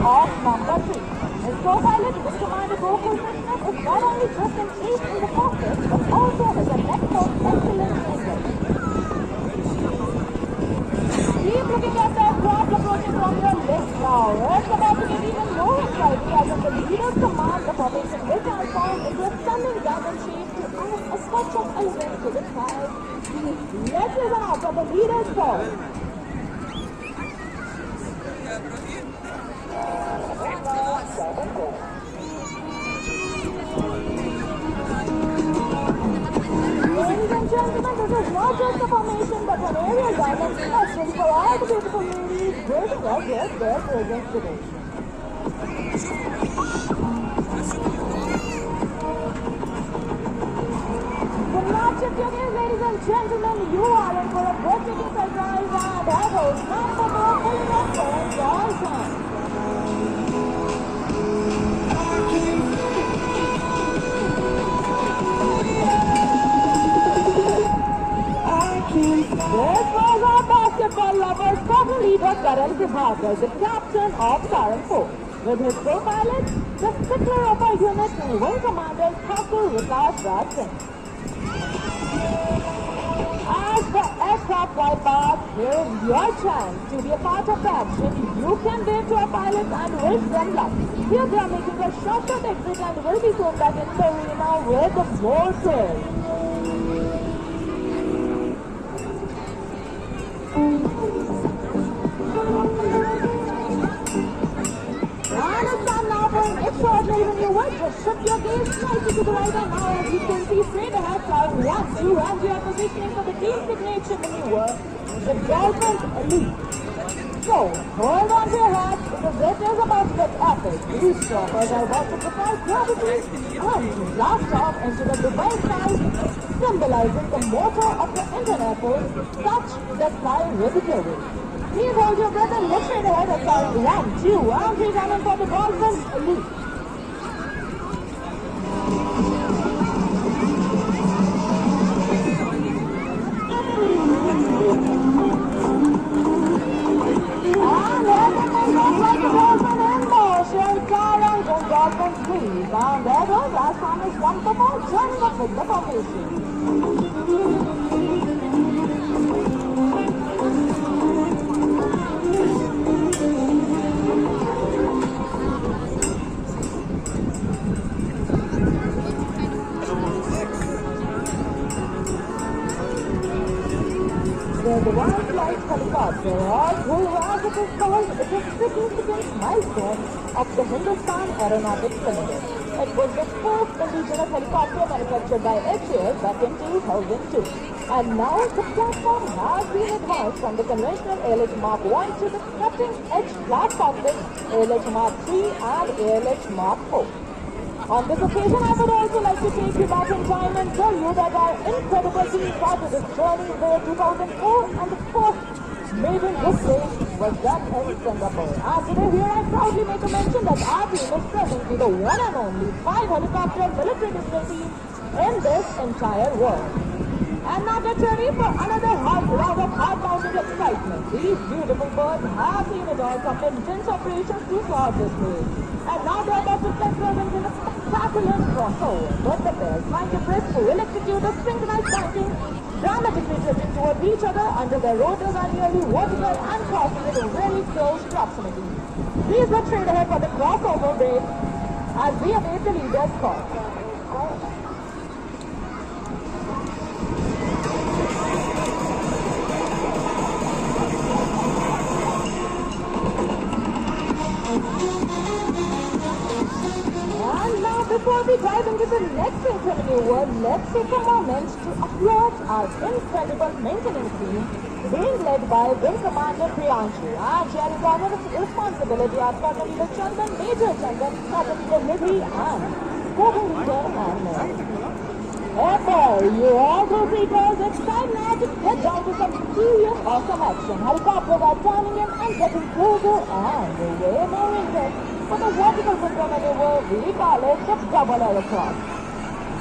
of number 3. His co-pilot, Mr. Commander Gokul is not only just an ace in the cockpit, but also has a knack for excellence in English. Keep looking at the craft approaching from your left now. It's about to get even more exciting as the leader's command, the formation will transform into a stunning diamond shape to add a touch of elegance to the sky. Let's listen out for the leader's call. Ladies and gentlemen, this is not just a formation but an aerial diamond special for all the beautiful ladies waiting us with their presence today. Good night, Chippy, ladies and gentlemen. You are in for a breathtaking surprise and that was number 4 pulling up for Sarang. This was our basketball lovers, former leader Karan Prabhakar, the captain of Sarang 4. With his co-pilot, the stickler of our unit and wing commander Thakur Vikas Raj Singh. As the aircraft flight past, here is your chance to be a part of the action. You can wave to our pilots and wish them luck. Here they are making a shortcut exit and will be soon back in the arena with more thrill. Extraordinary maneuver, just shift your gaze slightly to the right and now as you can see straight ahead flying 1, 2 and you are positioning for the team signature maneuver, the Dogfight Elite. So, hold on to your hats because it is about to get epic. These choppers are about to propel gravity and blast off into the Dubai sky, symbolizing the motto of the International, touch the sky with the glory. Please hold your breath and look straight ahead as flying 1, 2 and 3 coming for the Dogfight Elite. And there goes last time is one for more, joining up with the formation. The Wild Flight helicopter, or who as it is called, is a significant milestone of the Hindustan Aeronautics Limited. It was the first indigenous helicopter manufactured by HAL back in 2002. And now the platform has been advanced from the conventional ALH Mark 1 to the cutting-edge flat cockpit ALH Mark 3 and ALH Mark 4. On this occasion, I would also like to take you back in time and tell you that our incredible team started its journey in the year 2004 and the first maiden victory was done in Singapore. And today here I proudly make a mention that our team is presently the one and only 5 helicopter military display team in this entire world. And now get ready for another round of hard-bounded excitement. These beautiful birds have seen it all from intense operations to short displays. And now they're about to take presence in a spectacular crossover. But the pairs flying abreast will execute a synchronized pointing, dramatically drifting towards each other under their rotors are nearly vertical and crossing in a very close proximity. Please look straight ahead for the crossover break as we await the leader's call. Before we dive into the next maneuver, let's take a moment to applaud our incredible maintenance team being led by Wing Commander Priyanshu and sharing common responsibility are Colonel Leader Chandan, Major Chandan, Colonel Leader Nidhi and Co-Leader and Hey boy, you all those seekers, it's time now to get down to some serious awesome action. Helicopters are turning in and getting closer and way more intense. For the vertical control maneuver, we call it the double aircraft.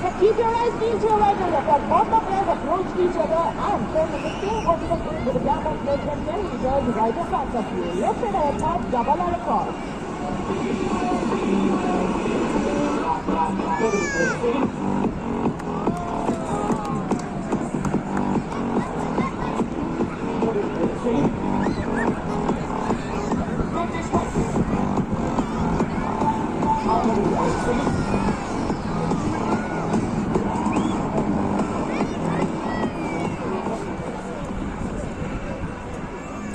So keep your eyes peeled to your right and left as both the players approach each other and turn in the same vertical plane with a gap of less than 10 meters right in front of you. Look straight ahead now, double aircraft.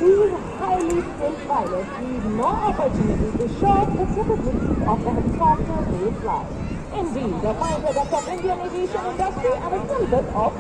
These highly skilled pilots leave no opportunity to show the capabilities of the helicopter they fly. Indeed, the fine product of Indian aviation industry and a symbol of